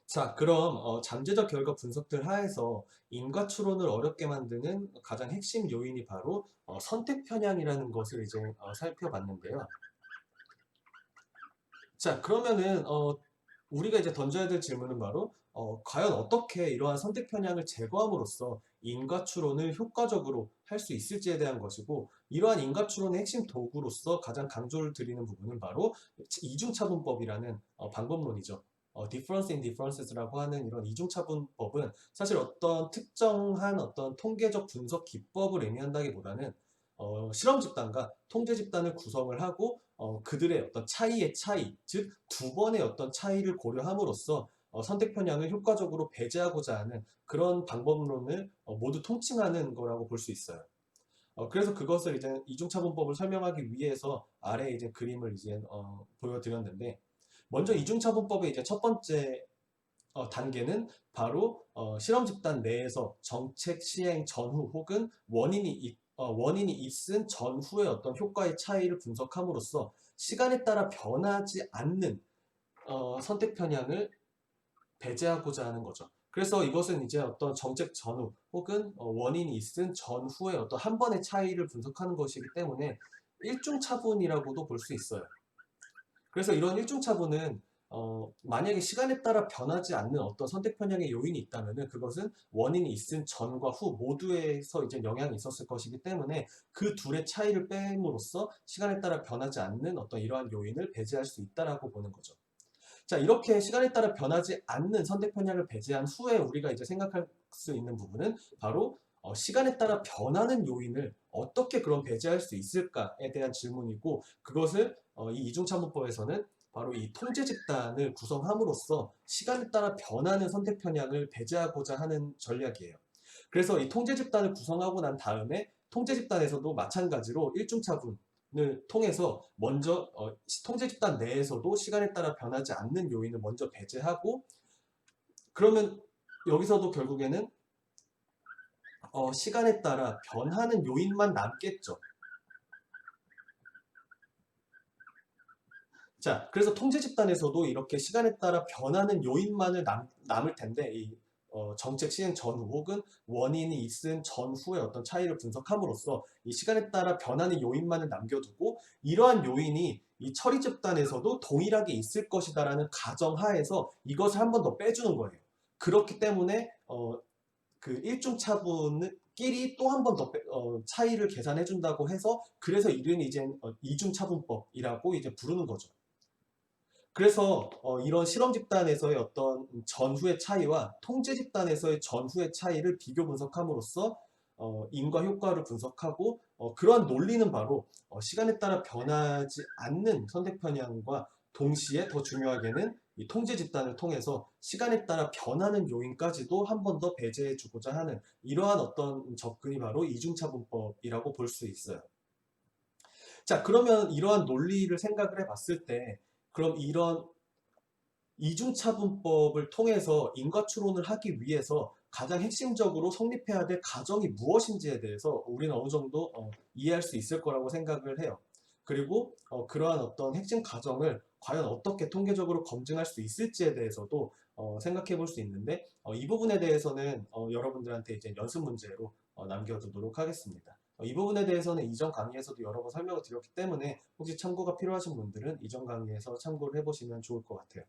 자, 그럼 잠재적 결과 분석들 하에서 인과 추론을 어렵게 만드는 가장 핵심 요인이 바로 선택 편향이라는 것을 이제 살펴봤는데요. 자, 그러면은 우리가 이제 던져야 될 질문은 바로 과연 어떻게 이러한 선택 편향을 제거함으로써 인과 추론을 효과적으로 할 수 있을지에 대한 것이고, 이러한 인과 추론의 핵심 도구로서 가장 강조를 드리는 부분은 바로 이중차분법이라는 방법론이죠. difference in differences라고 하는 이런 이중차분법은 사실 어떤 특정한 어떤 통계적 분석 기법을 의미한다기보다는 실험 집단과 통제 집단을 구성을 하고 그들의 어떤 차이의 차이, 즉 두 번의 어떤 차이를 고려함으로써 선택 편향을 효과적으로 배제하고자 하는 그런 방법론을 모두 통칭하는 거라고 볼 수 있어요. 그래서 그것을 이제 이중차분법을 설명하기 위해서 아래 이제 그림을 이제 보여드렸는데, 먼저 이중차분법의 이제 첫 번째 단계는 바로 실험 집단 내에서 정책 시행 전후 혹은 원인이 있은 전후의 어떤 효과의 차이를 분석함으로써 시간에 따라 변하지 않는 선택 편향을 배제하고자 하는 거죠. 그래서 이것은 이제 어떤 정책 전후 혹은 원인이 있은 전후의 어떤 한 번의 차이를 분석하는 것이기 때문에 일중차분이라고도 볼 수 있어요. 그래서 이런 일중차분은 만약에 시간에 따라 변하지 않는 어떤 선택 편향의 요인이 있다면은 그것은 원인이 있은 전과 후 모두에서 이제 영향이 있었을 것이기 때문에 그 둘의 차이를 뺨으로써 시간에 따라 변하지 않는 어떤 이러한 요인을 배제할 수 있다라고 보는 거죠. 자, 이렇게 시간에 따라 변하지 않는 선택 편향을 배제한 후에 우리가 이제 생각할 수 있는 부분은 바로 시간에 따라 변하는 요인을 어떻게 그럼 배제할 수 있을까에 대한 질문이고, 그것을 이 이중차분법에서는 바로 이 통제 집단을 구성함으로써 시간에 따라 변하는 선택 편향을 배제하고자 하는 전략이에요. 그래서 이 통제 집단을 구성하고 난 다음에 통제 집단에서도 마찬가지로 일중차분을 통해서 먼저 통제 집단 내에서도 시간에 따라 변하지 않는 요인을 먼저 배제하고, 그러면 여기서도 결국에는 시간에 따라 변하는 요인만 남겠죠. 자, 그래서 통제 집단에서도 이렇게 시간에 따라 변하는 요인만을 남을 텐데, 이 정책 시행 전후 혹은 원인이 있은 전후의 어떤 차이를 분석함으로써 이 시간에 따라 변하는 요인만을 남겨두고, 이러한 요인이 이 처리 집단에서도 동일하게 있을 것이다라는 가정하에서 이것을 한 번 더 빼주는 거예요. 그렇기 때문에 그 일중차분끼리 또 한 번 더 차이를 계산해 준다고 해서, 그래서 이름이 이제 이중차분법이라고 이제 부르는 거죠. 그래서 이런 실험 집단에서의 어떤 전후의 차이와 통제 집단에서의 전후의 차이를 비교 분석함으로써 인과 효과를 분석하고, 그러한 논리는 바로 시간에 따라 변하지 않는 선택 편향과 동시에 더 중요하게는 이 통제 집단을 통해서 시간에 따라 변하는 요인까지도 한 번 더 배제해 주고자 하는 이러한 어떤 접근이 바로 이중차분법이라고 볼 수 있어요. 자, 그러면 이러한 논리를 생각을 해봤을 때, 그럼 이런 이중차분법을 통해서 인과추론을 하기 위해서 가장 핵심적으로 성립해야 될 가정이 무엇인지에 대해서 우리는 어느 정도 이해할 수 있을 거라고 생각을 해요. 그리고 그러한 어떤 핵심 가정을 과연 어떻게 통계적으로 검증할 수 있을지에 대해서도 생각해 볼 수 있는데, 이 부분에 대해서는 여러분들한테 이제 연습 문제로 남겨두도록 하겠습니다. 이 부분에 대해서는 이전 강의에서도 여러 번 설명을 드렸기 때문에 혹시 참고가 필요하신 분들은 이전 강의에서 참고를 해보시면 좋을 것 같아요.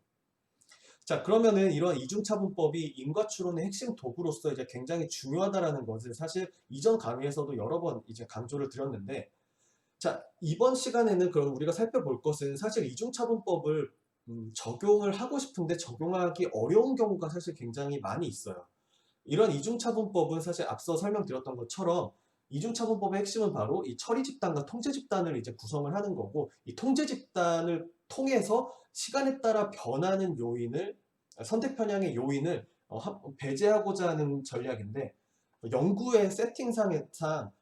자, 그러면은 이런 이중차분법이 인과추론의 핵심 도구로서 이제 굉장히 중요하다라는 것을 사실 이전 강의에서도 여러 번 이제 강조를 드렸는데, 자, 이번 시간에는 그럼 우리가 살펴볼 것은 사실 이중차분법을 적용을 하고 싶은데 적용하기 어려운 경우가 사실 굉장히 많이 있어요. 이런 이중차분법은 사실 앞서 설명드렸던 것처럼 이중차분법의 핵심은 바로 이 처리 집단과 통제 집단을 이제 구성을 하는 거고, 이 통제 집단을 통해서 시간에 따라 변하는 요인을 선택 편향의 요인을 배제하고자 하는 전략인데, 연구의 세팅상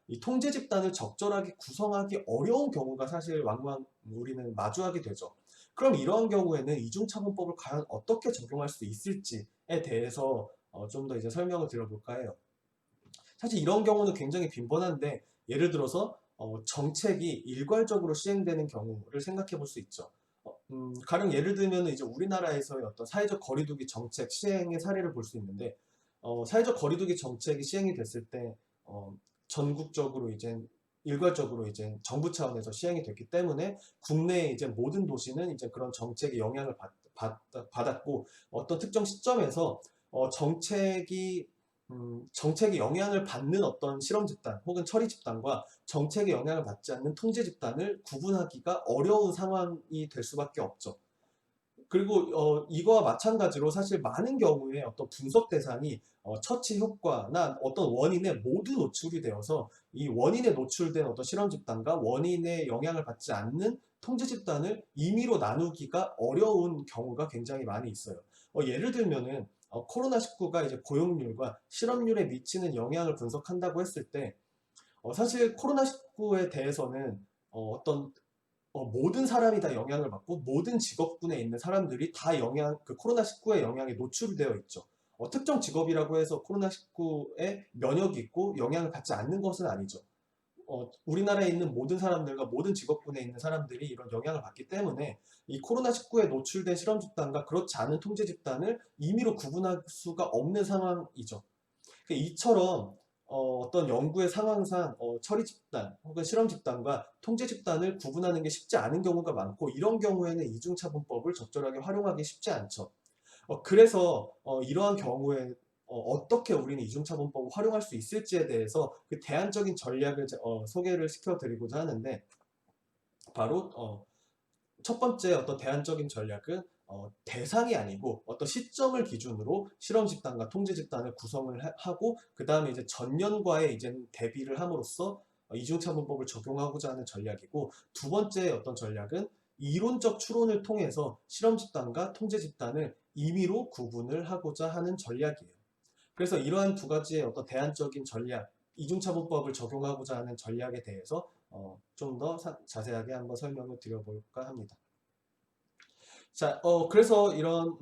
이 통제 집단을 적절하게 구성하기 어려운 경우가 사실 왕왕 우리는 마주하게 되죠. 그럼 이러한 경우에는 이중차분법을 과연 어떻게 적용할 수 있을지에 대해서 좀 더 이제 설명을 드려볼까 해요. 사실 이런 경우는 굉장히 빈번한데, 예를 들어서 정책이 일괄적으로 시행되는 경우를 생각해 볼 수 있죠. 가령 예를 들면 이제 우리나라에서의 어떤 사회적 거리두기 정책 시행의 사례를 볼 수 있는데, 사회적 거리두기 정책이 시행이 됐을 때, 전국적으로 이제 일괄적으로 이제 정부 차원에서 시행이 됐기 때문에 국내의 이제 모든 도시는 이제 그런 정책의 영향을 받았고, 어떤 특정 시점에서 정책의 영향을 받는 어떤 실험 집단 혹은 처리 집단과 정책의 영향을 받지 않는 통제 집단을 구분하기가 어려운 상황이 될 수밖에 없죠. 그리고 이거와 마찬가지로 사실 많은 경우에 어떤 분석 대상이 처치 효과나 어떤 원인에 모두 노출이 되어서 이 원인에 노출된 어떤 실험 집단과 원인의 영향을 받지 않는 통제 집단을 임의로 나누기가 어려운 경우가 굉장히 많이 있어요. 예를 들면은 코로나19가 이제 고용률과 실업률에 미치는 영향을 분석한다고 했을 때, 사실 코로나19에 대해서는 어떤 모든 사람이 다 영향을 받고 모든 직업군에 있는 사람들이 다 그 코로나19의 영향에 노출되어 있죠. 특정 직업이라고 해서 코로나19에 면역이 있고 영향을 받지 않는 것은 아니죠. 우리나라에 있는 모든 사람들과 모든 직업군에 있는 사람들이 이런 영향을 받기 때문에 이 코로나19에 노출된 실험 집단과 그렇지 않은 통제 집단을 임의로 구분할 수가 없는 상황이죠. 이처럼 떤 연구의 상황상 처리 집단 혹은 실험 집단과 통제 집단을 구분하는 게 쉽지 않은 경우가 많고, 이런 경우에는 이중차분법을 적절하게 활용하기 쉽지 않죠. 그래서 이러한 경우에 떻게 우리는 이중차분법을 활용할 수 있을지에 대해서 그 대안적인 전략을 소개를 시켜드리고자 하는데, 바로 첫 번째 어떤 대안적인 전략은 대상이 아니고 어떤 시점을 기준으로 실험 집단과 통제 집단을 구성을 하고, 그 다음에 이제 전년과의 이제 대비를 함으로써 이중차분법을 적용하고자 하는 전략이고, 두 번째 어떤 전략은 이론적 추론을 통해서 실험 집단과 통제 집단을 임의로 구분을 하고자 하는 전략이에요. 그래서 이러한 두 가지의 어떤 대안적인 전략, 이중차분법을 적용하고자 하는 전략에 대해서 좀 더 자세하게 한번 설명을 드려볼까 합니다. 자, 그래서 이런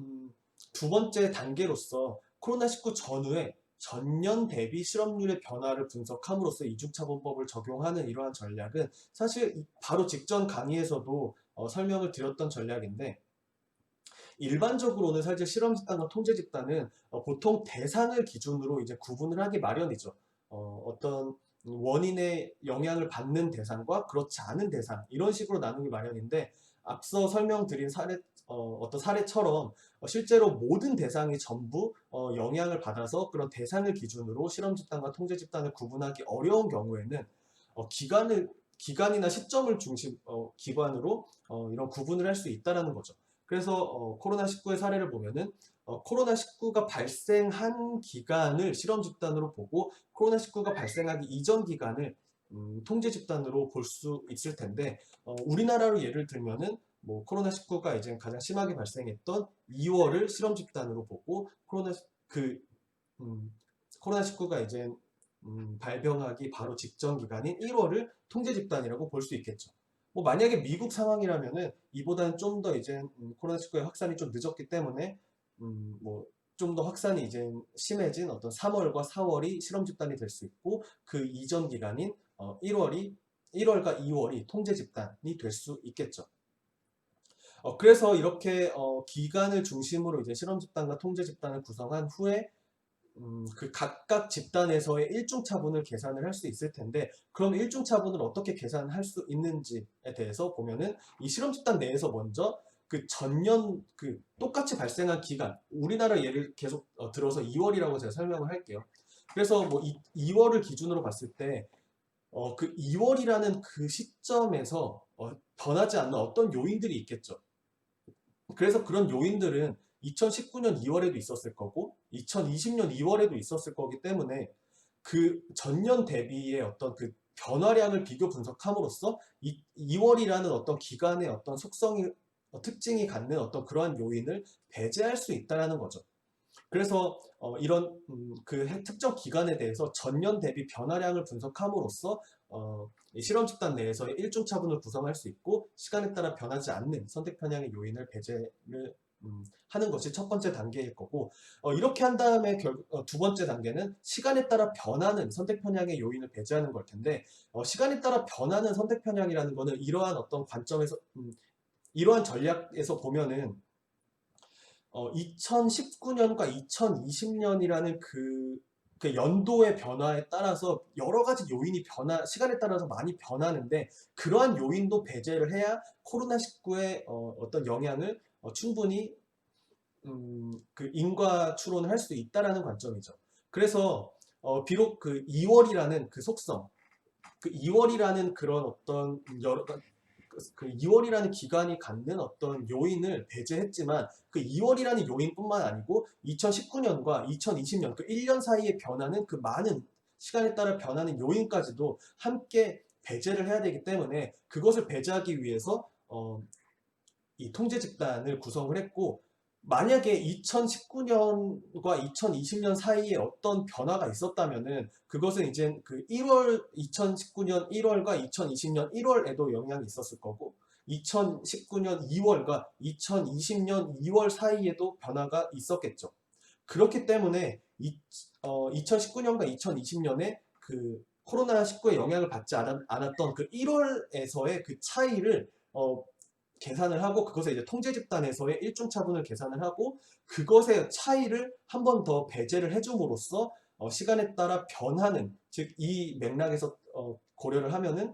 두 번째 단계로서 코로나19 전후에 전년 대비 실업률의 변화를 분석함으로써 이중차분법을 적용하는 이러한 전략은 사실 바로 직전 강의에서도 설명을 드렸던 전략인데, 일반적으로는 사실 실험 집단과 통제 집단은 보통 대상을 기준으로 이제 구분을 하기 마련이죠. 어떤 원인의 영향을 받는 대상과 그렇지 않은 대상, 이런 식으로 나누기 마련인데, 앞서 설명드린 어떤 사례처럼 실제로 모든 대상이 전부 영향을 받아서 그런 대상을 기준으로 실험 집단과 통제 집단을 구분하기 어려운 경우에는 기간이나 시점을 기관으로 이런 구분을 할 수 있다는 거죠. 그래서 코로나19의 사례를 보면은 코로나19가 발생한 기간을 실험 집단으로 보고, 코로나19가 발생하기 이전 기간을 통제 집단으로 볼 수 있을 텐데, 우리나라로 예를 들면은 뭐 코로나19가 이제 가장 심하게 발생했던 2월을 실험 집단으로 보고, 코로나19가 이제 발병하기 바로 직전 기간인 1월을 통제 집단이라고 볼 수 있겠죠. 뭐 만약에 미국 상황이라면은 이보다는 좀 더 이제 코로나19의 확산이 좀 늦었기 때문에 뭐 좀 더 확산이 이제 심해진 어떤 3월과 4월이 실험 집단이 될 수 있고, 그 이전 기간인 1월과 2월이 통제 집단이 될 수 있겠죠. 그래서 이렇게 기간을 중심으로 이제 실험 집단과 통제 집단을 구성한 후에 그 각각 집단에서의 일중차분을 계산을 할 수 있을 텐데, 그럼 일중차분을 어떻게 계산할 수 있는지에 대해서 보면은 이 실험 집단 내에서 먼저 그 전년 똑같이 발생한 기간, 우리나라 예를 계속 들어서 2월이라고 제가 설명을 할게요. 그래서 뭐 2월을 기준으로 봤을 때 그 2월이라는 그 시점에서 변하지 않는 어떤 요인들이 있겠죠. 그래서 그런 요인들은 2019년 2월에도 있었을 거고 2020년 2월에도 있었을 거기 때문에 그 전년 대비의 어떤 그 변화량을 비교 분석함으로써 2월이라는 어떤 기간의 어떤 특징이 갖는 어떤 그러한 요인을 배제할 수 있다는 거죠. 그래서 이런 그 특정 기간에 대해서 전년 대비 변화량을 분석함으로써 실험 집단 내에서의 일중차분을 구성할 수 있고, 시간에 따라 변하지 않는 선택 편향의 요인을 배제를 하는 것이 첫 번째 단계일 거고, 이렇게 한 다음에 두 번째 단계는 시간에 따라 변하는 선택 편향의 요인을 배제하는 걸 텐데, 시간에 따라 변하는 선택 편향이라는 거는 이러한 어떤 관점에서 이러한 전략에서 보면은 2019년과 2020년이라는 그 연도의 변화에 따라서 여러 가지 요인이 시간에 따라서 많이 변하는데, 그러한 요인도 배제를 해야 코로나19의 어떤 영향을 충분히 그 인과 추론을 할 수 있다라는 관점이죠. 그래서 비록 그 2월이라는 그 속성, 그 2월이라는 그런 어떤 그 2월이라는 기간이 갖는 어떤 요인을 배제했지만, 그 2월이라는 요인뿐만 아니고 2019년과 2020년 그 1년 사이의 변화는, 그 많은 시간에 따라 변하는 요인까지도 함께 배제를 해야 되기 때문에, 그것을 배제하기 위해서 이 통제 집단을 구성을 했고, 만약에 2019년과 2020년 사이에 어떤 변화가 있었다면은, 그것은 이제 그 2019년 1월과 2020년 1월에도 영향이 있었을 거고, 2019년 2월과 2020년 2월 사이에도 변화가 있었겠죠. 그렇기 때문에 2019년과 2020년에 그 코로나19의 영향을 받지 않았던 그 1월에서의 그 차이를 계산을 하고, 그것을 이제 통제 집단에서의 일중 차분을 계산을 하고, 그것의 차이를 한 번 더 배제를 해줌으로써 시간에 따라 변하는, 즉 이 맥락에서 고려를 하면은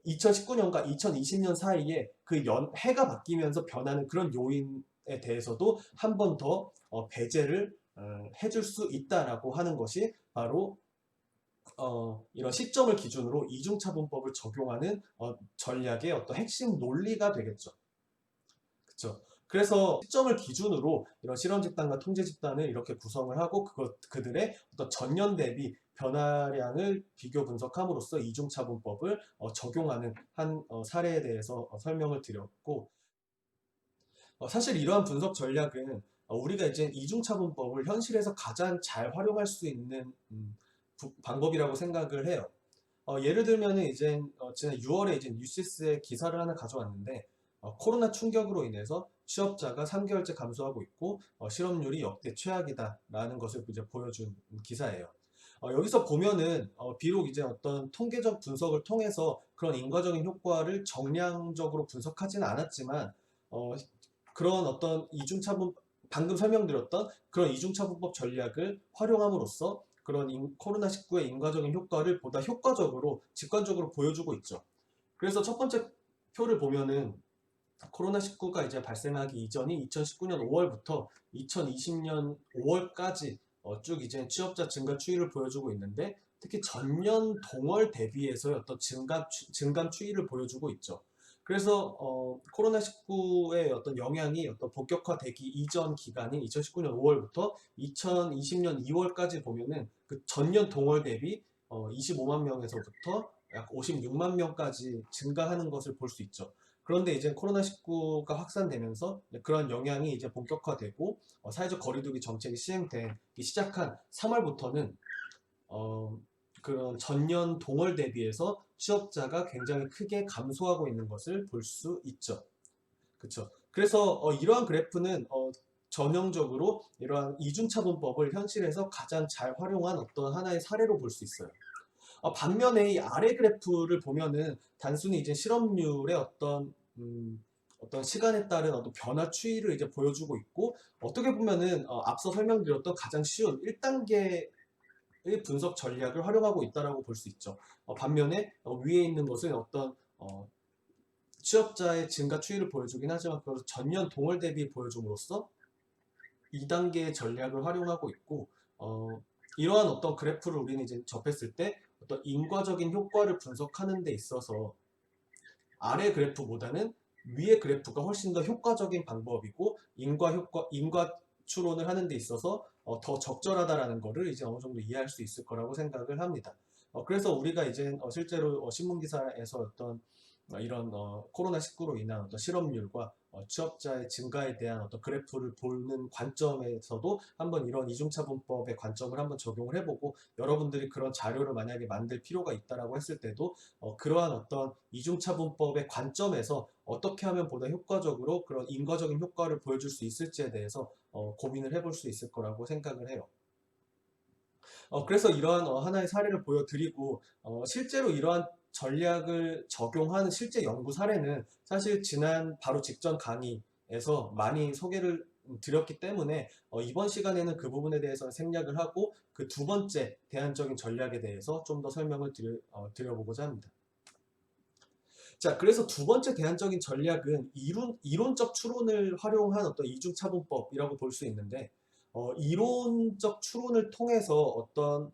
2019년과 2020년 사이에 그 해가 바뀌면서 변하는 그런 요인에 대해서도 한 번 더 배제를 해줄 수 있다라고 하는 것이 바로 이런 시점을 기준으로 이중차분법을 적용하는 전략의 어떤 핵심 논리가 되겠죠. 그렇죠. 그래서 시점을 기준으로 이런 실험 집단과 통제 집단을 이렇게 구성을 하고, 그들의 어떤 전년 대비 변화량을 비교 분석함으로써 이중차분법을 적용하는 한 사례에 대해서 설명을 드렸고, 사실 이러한 분석 전략은 우리가 이제 이중차분법을 현실에서 가장 잘 활용할 수 있는 방법이라고 생각을 해요. 예를 들면은 이제 지난 6월에 이제 뉴시스에 기사를 하나 가져왔는데, 코로나 충격으로 인해서 취업자가 3개월째 감소하고 있고 실업률이 역대 최악이다라는 것을 이제 보여준 기사예요. 여기서 보면은 비록 이제 어떤 통계적 분석을 통해서 그런 인과적인 효과를 정량적으로 분석하지는 않았지만, 어, 그런 어떤 이중차분, 방금 설명드렸던 그런 이중차분법 전략을 활용함으로써 그런 코로나19의 인과적인 효과를 보다 효과적으로, 직관적으로 보여주고 있죠. 그래서 첫 번째 표를 보면은 코로나19가 이제 발생하기 이전인 2019년 5월부터 2020년 5월까지 쭉 이제 취업자 증가 추이를 보여주고 있는데, 특히 전년 동월 대비해서의 어떤 증감 추이를 보여주고 있죠. 그래서 코로나19의 어떤 영향이 어떤 본격화되기 이전 기간인 2019년 5월부터 2020년 2월까지 보면은 그 전년 동월 대비 25만 명에서부터 약 56만 명까지 증가하는 것을 볼 수 있죠. 그런데 이제 코로나19가 확산되면서 그런 영향이 이제 본격화되고 사회적 거리두기 정책이 시행되기 시작한 3월부터는 그런 전년 동월 대비해서 취업자가 굉장히 크게 감소하고 있는 것을 볼 수 있죠. 그렇죠. 그래서 이러한 그래프는 전형적으로 이러한 이중차분법을 현실에서 가장 잘 활용한 어떤 하나의 사례로 볼 수 있어요. 반면에 이 아래 그래프를 보면은 단순히 이제 실업률의 어떤 시간에 따른 어떤 변화 추이를 이제 보여주고 있고, 어떻게 보면은 앞서 설명드렸던 가장 쉬운 1단계의 분석 전략을 활용하고 있다라고 볼 수 있죠. 반면에 위에 있는 것은 어떤 취업자의 증가 추이를 보여주긴 하지만, 그것을 전년 동월 대비 보여줌으로써 2단계의 전략을 활용하고 있고, 이러한 어떤 그래프를 우리는 이제 접했을 때 어떤 인과적인 효과를 분석하는 데 있어서 아래 그래프보다는 위의 그래프가 훨씬 더 효과적인 방법이고, 인과 추론을 하는 데 있어서 더 적절하다라는 것을 이제 어느 정도 이해할 수 있을 거라고 생각을 합니다. 그래서 우리가 이제 실제로 신문 기사에서 어떤 이런 코로나19로 인한 어떤 실업률과 취업자의 증가에 대한 어떤 그래프를 보는 관점에서도 한번 이런 이중차분법의 관점을 한번 적용을 해보고, 여러분들이 그런 자료를 만약에 만들 필요가 있다라고 했을 때도 그러한 어떤 이중차분법의 관점에서 어떻게 하면 보다 효과적으로 그런 인과적인 효과를 보여줄 수 있을지에 대해서 고민을 해볼 수 있을 거라고 생각을 해요. 그래서 이러한 하나의 사례를 보여드리고, 실제로 이러한 전략을 적용하는 실제 연구 사례는 사실 지난 바로 직전 강의에서 많이 소개를 드렸기 때문에 이번 시간에는 그 부분에 대해서 생략을 하고 그 두 번째 대안적인 전략에 대해서 좀 더 설명을 드려보고자 합니다. 자, 그래서 두 번째 대안적인 전략은 이론적 추론을 활용한 어떤 이중차분법이라고 볼 수 있는데, 이론적 추론을 통해서 어떤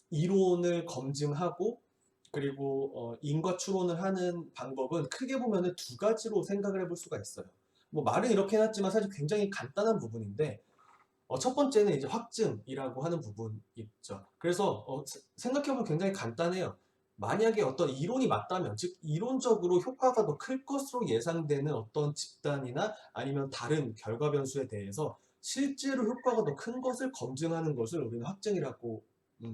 이론을 검증하고 그리고 인과 추론을 하는 방법은 크게 보면은 두 가지로 생각을 해볼 수가 있어요. 뭐 말은 이렇게 해놨지만 사실 굉장히 간단한 부분인데, 첫 번째는 이제 확증이라고 하는 부분이 있죠. 그래서 생각해보면 굉장히 간단해요. 만약에 어떤 이론이 맞다면, 즉 이론적으로 효과가 더 클 것으로 예상되는 어떤 집단이나 아니면 다른 결과 변수에 대해서 실제로 효과가 더 큰 것을 검증하는 것을 우리는 확증이라고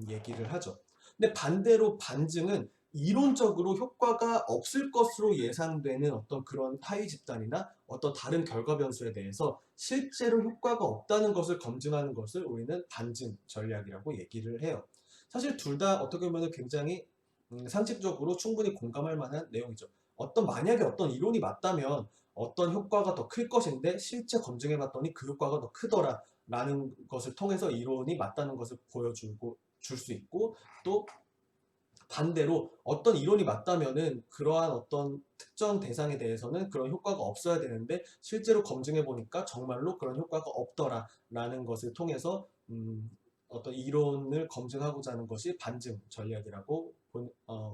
얘기를 하죠. 근데 반대로 반증은 이론적으로 효과가 없을 것으로 예상되는 어떤 그런 하위 집단이나 어떤 다른 결과 변수에 대해서 실제로 효과가 없다는 것을 검증하는 것을 우리는 반증 전략이라고 얘기를 해요. 사실 둘 다 어떻게 보면 굉장히 상식적으로 충분히 공감할 만한 내용이죠. 만약에 어떤 이론이 맞다면 어떤 효과가 더 클 것인데 실제 검증해 봤더니 그 효과가 더 크더라 라는 것을 통해서 이론이 맞다는 것을 보여주고 줄 수 있고, 또 반대로 어떤 이론이 맞다면은 그러한 어떤 특정 대상에 대해서는 그런 효과가 없어야 되는데 실제로 검증해 보니까 정말로 그런 효과가 없더라 라는 것을 통해서 어떤 이론을 검증하고자 하는 것이 반증 전략이라고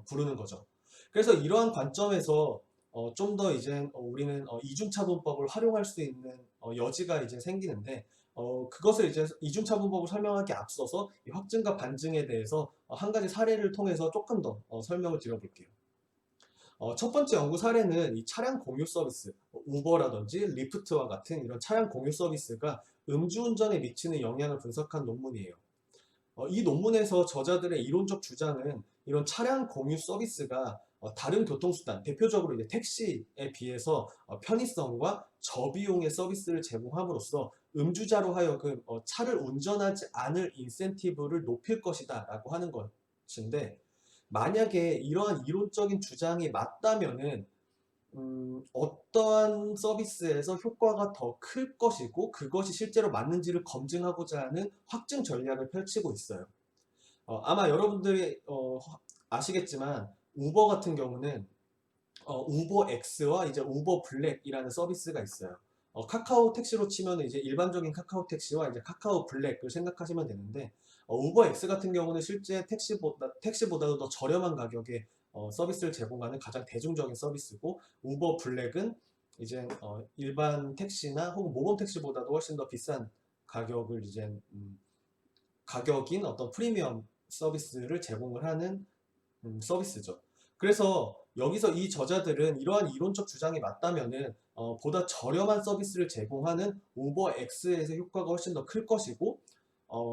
부르는 거죠. 그래서 이러한 관점에서 좀 더 이제 우리는 이중차분법을 활용할 수 있는 여지가 이제 생기는데, 그것을 이제 이중차분법을 설명하기 앞서서 이 확증과 반증에 대해서 한 가지 사례를 통해서 조금 더 설명을 드려볼게요. 첫 번째 연구 사례는 이 차량 공유 서비스, 우버라든지 리프트와 같은 이런 차량 공유 서비스가 음주운전에 미치는 영향을 분석한 논문이에요. 이 논문에서 저자들의 이론적 주장은 이런 차량 공유 서비스가 다른 교통수단, 대표적으로 이제 택시에 비해서 편의성과 저비용의 서비스를 제공함으로써 음주자로 하여금 차를 운전하지 않을 인센티브를 높일 것이다 라고 하는 것인데, 만약에 이러한 이론적인 주장이 맞다면은 어떠한 서비스에서 효과가 더 클 것이고 그것이 실제로 맞는지를 검증하고자 하는 확증 전략을 펼치고 있어요. 아마 여러분들이 아시겠지만 우버 같은 경우는 우버 X와 이제 우버 블랙이라는 서비스가 있어요. 카카오 택시로 치면 이제 일반적인 카카오 택시와 이제 카카오 블랙을 생각하시면 되는데, 우버 X 같은 경우는 실제 택시보다도 더 저렴한 가격에 서비스를 제공하는 가장 대중적인 서비스고, 우버 블랙은 이제 일반 택시나 혹은 모범 택시보다도 훨씬 더 비싼 가격을 이제 가격인 어떤 프리미엄 서비스를 제공을 하는 서비스죠. 그래서 여기서 이 저자들은 이러한 이론적 주장이 맞다면은 보다 저렴한 서비스를 제공하는 우버 X에서 효과가 훨씬 더 클 것이고,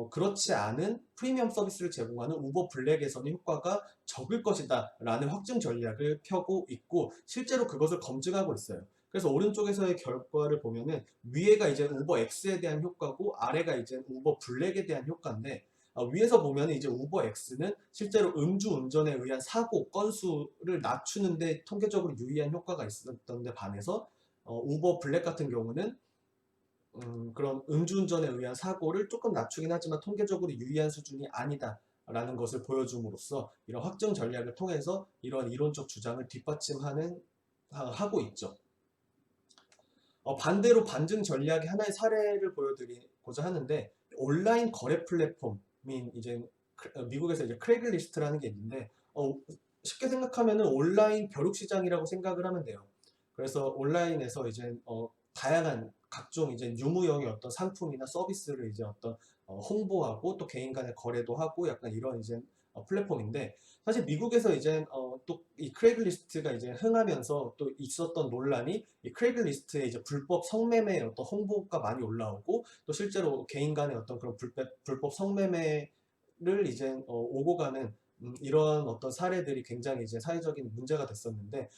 그렇지 않은 프리미엄 서비스를 제공하는 우버 블랙에서는 효과가 적을 것이다 라는 확증 전략을 펴고 있고, 실제로 그것을 검증하고 있어요. 그래서 오른쪽에서의 결과를 보면은 위에가 이제 우버 X에 대한 효과고 아래가 이제 우버 블랙에 대한 효과인데, 위에서 보면 이제 우버 X는 실제로 음주 운전에 의한 사고 건수를 낮추는데 통계적으로 유의한 효과가 있었던 데 반해서 우버 블랙 같은 경우는 그런 음주운전에 의한 사고를 조금 낮추긴 하지만 통계적으로 유의한 수준이 아니다 라는 것을 보여줌으로써 이런 확정 전략을 통해서 이런 이론적 주장을 하고 있죠. 반대로 반증 전략의 하나의 사례를 보여드리고자 하는데, 온라인 거래 플랫폼인 이제 미국에서 이제 크레이글리스트라는 게 있는데, 쉽게 생각하면은 온라인 벼룩 시장이라고 생각을 하면 돼요. 그래서 온라인에서 이제 다양한 각종 이제 유무형의 어떤 상품이나 서비스를 이제 어떤 홍보하고 또 개인 간의 거래도 하고 약간 이런 이제 플랫폼인데, 사실 미국에서 이제 또 이 크레이글리스트가 이제 흥하면서 또 있었던 논란이, 이 크레이글리스트의 이제 불법 성매매의 어떤 홍보가 많이 올라오고, 또 실제로 개인 간의 어떤 그런 불법 성매매를 이제 오고 가는 이런 어떤 사례들이 굉장히 이제 사회적인 문제가 됐었는데,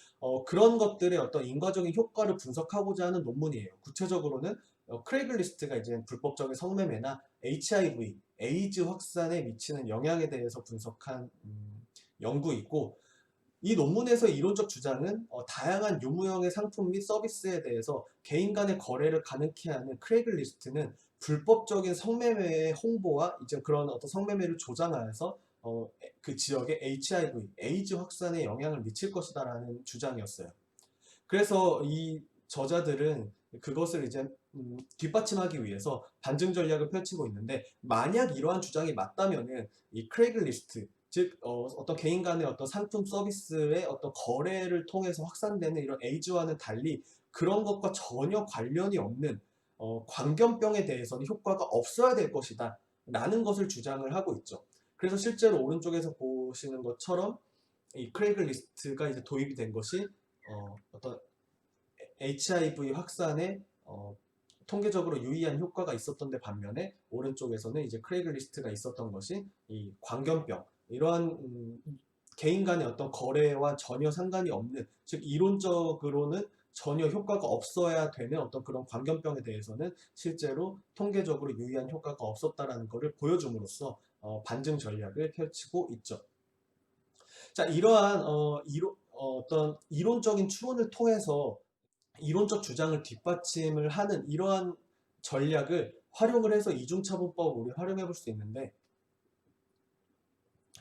그런 것들의 어떤 인과적인 효과를 분석하고자 하는 논문이에요. 구체적으로는 크레이글리스트가 이제 불법적인 성매매나 HIV, 에이즈 확산에 미치는 영향에 대해서 분석한 연구이고, 이 논문에서 이론적 주장은 다양한 유무형의 상품 및 서비스에 대해서 개인 간의 거래를 가능케 하는 크레이글리스트는 불법적인 성매매의 홍보와 이제 그런 어떤 성매매를 조장하여서 그 지역의 HIV, 에이즈 확산에 영향을 미칠 것이다라는 주장이었어요. 그래서 이 저자들은 그것을 이제 뒷받침하기 위해서 반증 전략을 펼치고 있는데, 만약 이러한 주장이 맞다면은 이 크레이글리스트, 즉 떤 개인 간의 어떤 상품 서비스의 어떤 거래를 통해서 확산되는 이런 에이즈와는 달리 그런 것과 전혀 관련이 없는 광견병에 대해서는 효과가 없어야 될 것이다 라는 것을 주장을 하고 있죠. 그래서 실제로 오른쪽에서 보시는 것처럼 이 크레이글리스트가 이제 도입이 된 것이 어떤 HIV 확산에 통계적으로 유의한 효과가 있었던 데 반면에, 오른쪽에서는 이제 크레이글리스트가 있었던 것이 이 광견병, 이러한 개인 간의 어떤 거래와 전혀 상관이 없는, 즉 이론적으로는 전혀 효과가 없어야 되는 어떤 그런 광견병에 대해서는 실제로 통계적으로 유의한 효과가 없었다라는 것을 보여줌으로써 반증 전략을 펼치고 있죠. 자, 이러한 어떤 이론적인 추론을 통해서 이론적 주장을 뒷받침을 하는 이러한 전략을 활용을 해서 이중차분법을 우리 활용해 볼 수 있는데,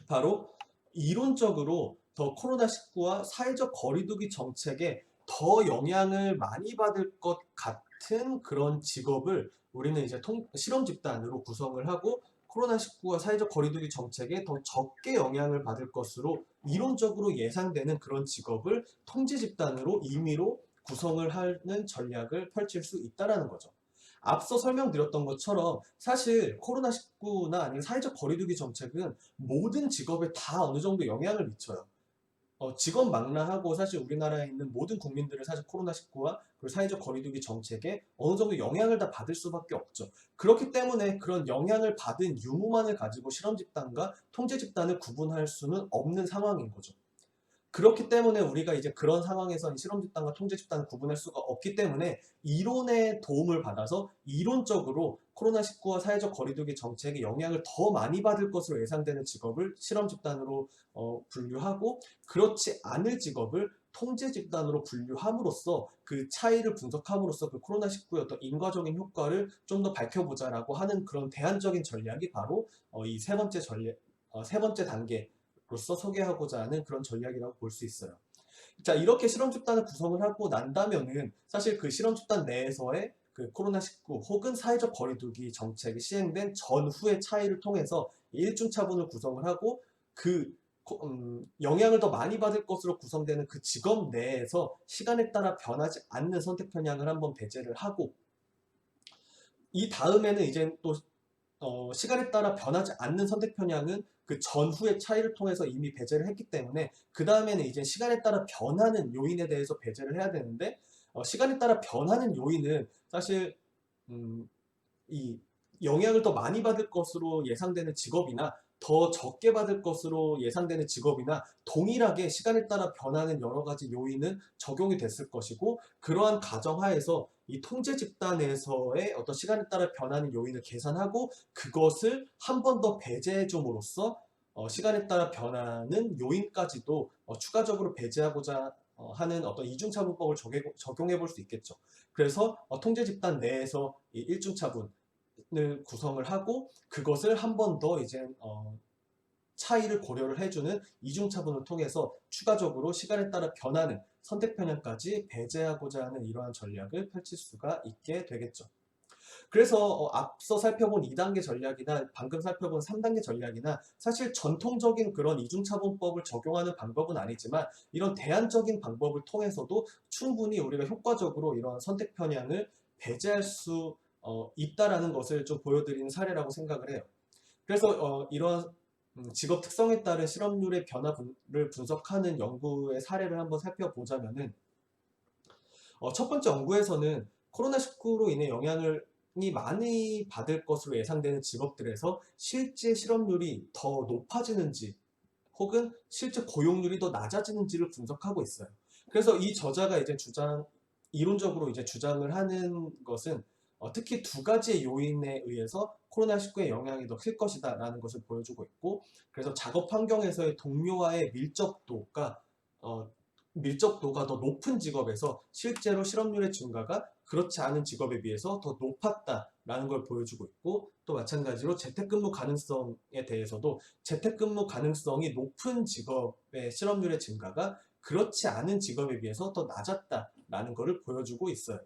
바로 이론적으로 더 코로나19와 사회적 거리두기 정책에 더 영향을 많이 받을 것 같은 그런 직업을 우리는 이제 실험 집단으로 구성을 하고, 코로나19와 사회적 거리두기 정책에 더 적게 영향을 받을 것으로 이론적으로 예상되는 그런 직업을 통제 집단으로 임의로 구성을 하는 전략을 펼칠 수 있다는 거죠. 앞서 설명드렸던 것처럼 사실 코로나19나 아니면 사회적 거리두기 정책은 모든 직업에 다 어느 정도 영향을 미쳐요. 직업 망라하고 사실 우리나라에 있는 모든 국민들은 사실 코로나19와 그리고 사회적 거리두기 정책에 어느 정도 영향을 다 받을 수밖에 없죠. 그렇기 때문에 그런 영향을 받은 유무만을 가지고 실험 집단과 통제 집단을 구분할 수는 없는 상황인 거죠. 그렇기 때문에 우리가 이제 그런 상황에서 실험 집단과 통제 집단을 구분할 수가 없기 때문에, 이론의 도움을 받아서 이론적으로 코로나19와 사회적 거리두기 정책에 영향을 더 많이 받을 것으로 예상되는 직업을 실험 집단으로 분류하고, 그렇지 않을 직업을 통제 집단으로 분류함으로써 그 차이를 분석함으로써 그 코로나19의 어떤 인과적인 효과를 좀 더 밝혀보자라고 하는 그런 대안적인 전략이 바로 이 세 번째 전략, 세 번째 단계 로서 소개하고자 하는 그런 전략이라고 볼 수 있어요. 자, 이렇게 실험 집단을 구성을 하고 난다면은 사실 그 실험 집단 내에서의 그 코로나19 혹은 사회적 거리두기 정책이 시행된 전후의 차이를 통해서 일중차분을 구성을 하고, 그 영향을 더 많이 받을 것으로 구성되는 그 직업 내에서 시간에 따라 변하지 않는 선택 편향을 한번 배제를 하고, 이 다음에는 이제 또 시간에 따라 변하지 않는 선택 편향은 그 전후의 차이를 통해서 이미 배제를 했기 때문에, 그 다음에는 이제 시간에 따라 변하는 요인에 대해서 배제를 해야 되는데, 시간에 따라 변하는 요인은 사실 이 영향을 더 많이 받을 것으로 예상되는 직업이나 더 적게 받을 것으로 예상되는 직업이나 동일하게 시간에 따라 변하는 여러 가지 요인은 적용이 됐을 것이고, 그러한 가정하에서 이 통제 집단에서의 어떤 시간에 따라 변하는 요인을 계산하고 그것을 한 번 더 배제해 줌으로써 시간에 따라 변하는 요인까지도 추가적으로 배제하고자 하는 어떤 이중차분법을 적용해 볼 수 있겠죠. 그래서 통제 집단 내에서 이 일중차분을 구성을 하고, 그것을 한 번 더 이제 차이를 고려를 해주는 이중차분을 통해서 추가적으로 시간에 따라 변하는 선택 편향까지 배제하고자 하는 이러한 전략을 펼칠 수가 있게 되겠죠. 그래서 앞서 살펴본 2단계 전략이나 방금 살펴본 3단계 전략이나 사실 전통적인 그런 이중차분법을 적용하는 방법은 아니지만, 이런 대안적인 방법을 통해서도 충분히 우리가 효과적으로 이런 선택 편향을 배제할 수 있다라는 것을 좀 보여드리는 사례라고 생각을 해요. 그래서 이런 직업 특성에 따른 실업률의 변화를 분석하는 연구의 사례를 한번 살펴보자면은, 첫 번째 연구에서는 코로나19로 인해 영향을 많이 받을 것으로 예상되는 직업들에서 실제 실업률이 더 높아지는지 혹은 실제 고용률이 더 낮아지는지를 분석하고 있어요. 그래서 이 저자가 이제 이론적으로 이제 주장을 하는 것은 특히 두 가지의 요인에 의해서 코로나19의 영향이 더 클 것이다 라는 것을 보여주고 있고, 그래서 작업 환경에서의 동료와의 밀접도가 어, 밀접도가 더 높은 직업에서 실제로 실업률의 증가가 그렇지 않은 직업에 비해서 더 높았다라는 걸 보여주고 있고, 또 마찬가지로 재택근무 가능성에 대해서도 재택근무 가능성이 높은 직업의 실업률의 증가가 그렇지 않은 직업에 비해서 더 낮았다라는 것을 보여주고 있어요.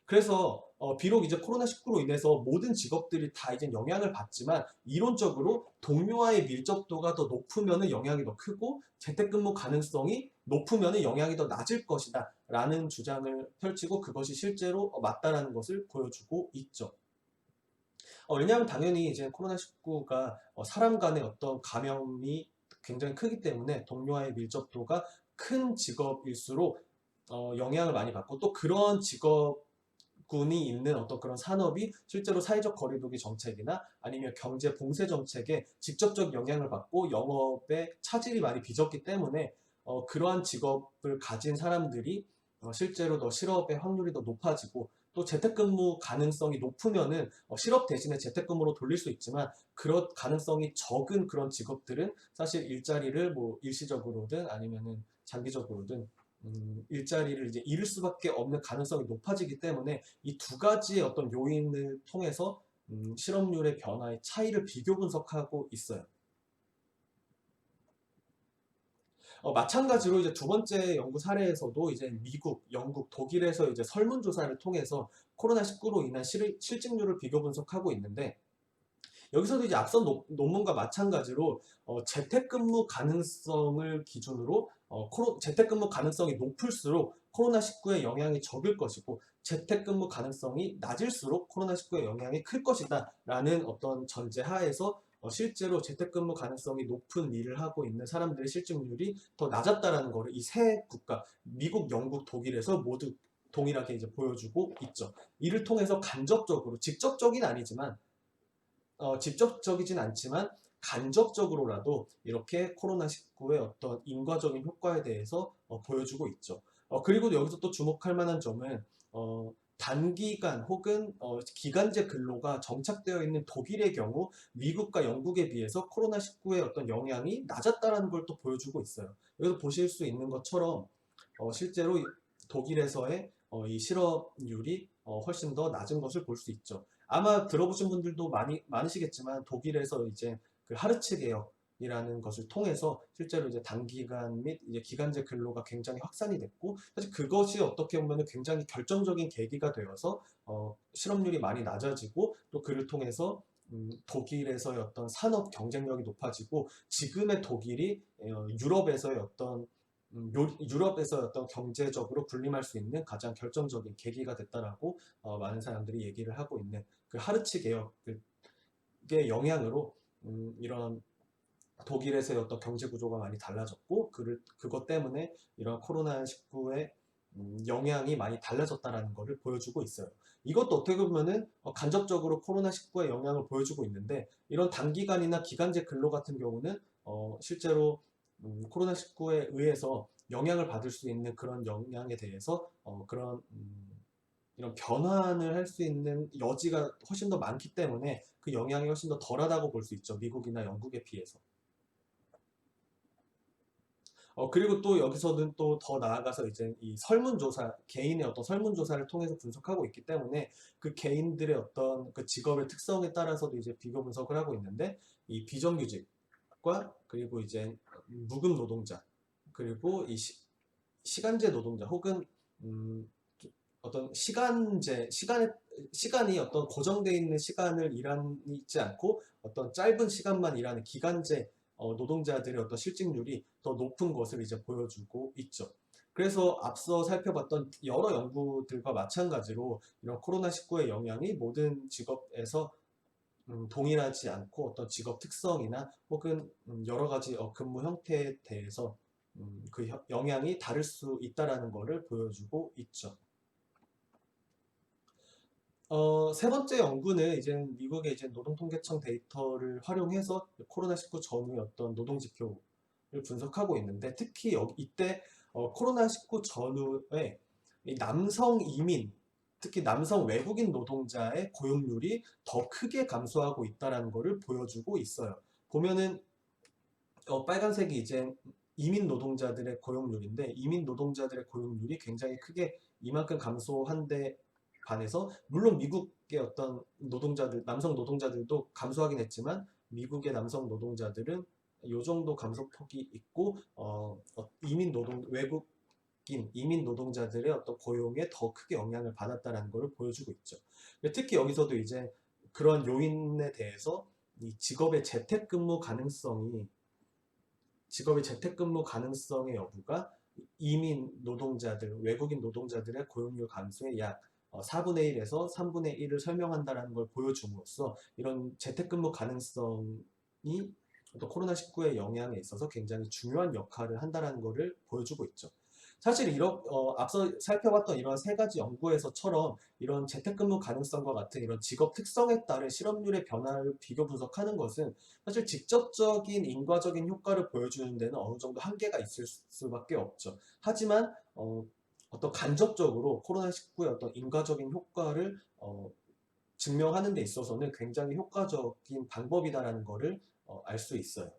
그래서 비록 이제 코로나19로 인해서 모든 직업들이 다 이제 영향을 받지만, 이론적으로 동료와의 밀접도가 더 높으면 영향이 더 크고 재택근무 가능성이 높으면 영향이 더 낮을 것이다 라는 주장을 펼치고, 그것이 실제로 맞다라는 것을 보여주고 있죠. 왜냐하면 당연히 이제 코로나19가 사람 간의 어떤 감염이 굉장히 크기 때문에 동료와의 밀접도가 큰 직업일수록 영향을 많이 받고, 또 그런 직업군이 있는 어떤 그런 산업이 실제로 사회적 거리두기 정책이나 아니면 경제 봉쇄 정책에 직접적 영향을 받고 영업에 차질이 많이 빚었기 때문에 그러한 직업을 가진 사람들이 실제로 더 실업의 확률이 더 높아지고, 또 재택근무 가능성이 높으면은 실업 대신에 재택근무로 돌릴 수 있지만, 그런 가능성이 적은 그런 직업들은 사실 일자리를 뭐 일시적으로든 아니면은 장기적으로든 일자리를 이제 잃을 수밖에 없는 가능성이 높아지기 때문에, 이 두 가지의 어떤 요인을 통해서 실업률의 변화의 차이를 비교 분석하고 있어요. 마찬가지로 이제 두 번째 연구 사례에서도 이제 미국, 영국, 독일에서 이제 설문조사를 통해서 코로나19로 인한 실직률을 비교 분석하고 있는데, 여기서도 이제 앞선 논문과 마찬가지로 재택근무 가능성을 기준으로 재택근무 가능성이 높을수록 코로나19의 영향이 적을 것이고, 재택근무 가능성이 낮을수록 코로나19의 영향이 클 것이다 라는 어떤 전제 하에서 실제로 재택근무 가능성이 높은 일을 하고 있는 사람들의 실직률이 더 낮았다라는 것을 이 세 국가, 미국, 영국, 독일에서 모두 동일하게 이제 보여주고 있죠. 이를 통해서 간접적으로, 직접적인 아니지만 직접적이진 않지만 간접적으로라도 이렇게 코로나19의 어떤 인과적인 효과에 대해서 보여주고 있죠. 그리고 여기서 또 주목할 만한 점은 단기간 혹은 기간제 근로가 정착되어 있는 독일의 경우 미국과 영국에 비해서 코로나19의 어떤 영향이 낮았다는 걸 또 보여주고 있어요. 여기서 보실 수 있는 것처럼 실제로 독일에서의 이 실업률이 훨씬 더 낮은 것을 볼 수 있죠. 아마 들어보신 분들도 많으시겠지만, 독일에서 이제 그 하르츠 개혁이라는 것을 통해서 실제로 이제 단기간 및 이제 기간제 근로가 굉장히 확산이 됐고, 사실 그것이 어떻게 보면 굉장히 결정적인 계기가 되어서 실업률이 많이 낮아지고, 또 그를 통해서 독일에서의 어떤 산업 경쟁력이 높아지고, 지금의 독일이 유럽에서의 어떤 유럽에서 어떤 경제적으로 군림할 수 있는 가장 결정적인 계기가 됐다라고 많은 사람들이 얘기를 하고 있는 그 하르츠 개혁의 영향으로 이런 독일에서의 어떤 경제 구조가 많이 달라졌고, 그것 때문에 이런 코로나19의 영향이 많이 달라졌다라는 것을 보여주고 있어요. 이것도 어떻게 보면은 간접적으로 코로나19의 영향을 보여주고 있는데, 이런 단기간이나 기간제 근로 같은 경우는 실제로 코로나19에 의해서 영향을 받을 수 있는 그런 영향에 대해서 그런 이런 변환을 할 수 있는 여지가 훨씬 더 많기 때문에 그 영향이 훨씬 더 덜하다고 볼 수 있죠. 미국이나 영국에 비해서. 그리고 또 여기서는 또 더 나아가서 이제 이 설문조사, 개인의 어떤 설문조사를 통해서 분석하고 있기 때문에 그 개인들의 어떤 그 직업의 특성에 따라서도 이제 비교 분석을 하고 있는데, 이 비정규직과 그리고 이제 무급 노동자, 그리고 이 시간제 노동자 혹은 어떤 시간이 어떤 고정되어 있는 시간을 일하지 않고 어떤 짧은 시간만 일하는 기간제 노동자들의 어떤 실직률이 더 높은 것을 이제 보여주고 있죠. 그래서 앞서 살펴봤던 여러 연구들과 마찬가지로 이런 코로나19의 영향이 모든 직업에서 동일하지 않고, 어떤 직업 특성이나 혹은 여러 가지 근무 형태에 대해서 그 영향이 다를 수 있다라는 것을 보여주고 있죠. 세 번째 연구는 이제 미국의 이제 노동통계청 데이터를 활용해서 코로나19 전후의 어떤 노동 지표를 분석하고 있는데, 특히 이때 코로나19 전후에 이 남성 이민, 특히 남성 외국인 노동자의 고용률이 더 크게 감소하고 있다는 것을 보여주고 있어요. 보면은 빨간색이 이제 이민 노동자들의 고용률인데 이민 노동자들의 고용률이 굉장히 크게 이만큼 감소한 데 반해서 물론 미국의 어떤 노동자들, 남성 노동자들도 감소하긴 했지만 미국의 남성 노동자들은 요 정도 감소폭이 있고 외국인 이민 노동자들의 어떤 고용에 더 크게 영향을 받았다는 것을 보여주고 있죠. 특히 여기서도 이제 그런 요인에 대해서 이 직업의 재택근무 가능성의 여부가 이민 노동자들, 외국인 노동자들의 고용률 감소의 약 4분의 1에서 3분의 1을 설명한다는 걸 보여줌으로써 이런 재택근무 가능성이 또 코로나19의 영향에 있어서 굉장히 중요한 역할을 한다는 것을 보여주고 있죠. 사실 앞서 살펴봤던 이런 세 가지 연구에서처럼 이런 재택근무 가능성과 같은 이런 직업 특성에 따른 실업률의 변화를 비교 분석하는 것은 사실 직접적인 인과적인 효과를 보여주는 데는 어느 정도 한계가 있을 수밖에 없죠. 하지만 어떤 간접적으로 코로나19의 어떤 인과적인 효과를 증명하는 데 있어서는 굉장히 효과적인 방법이다라는 것을 알 수 있어요.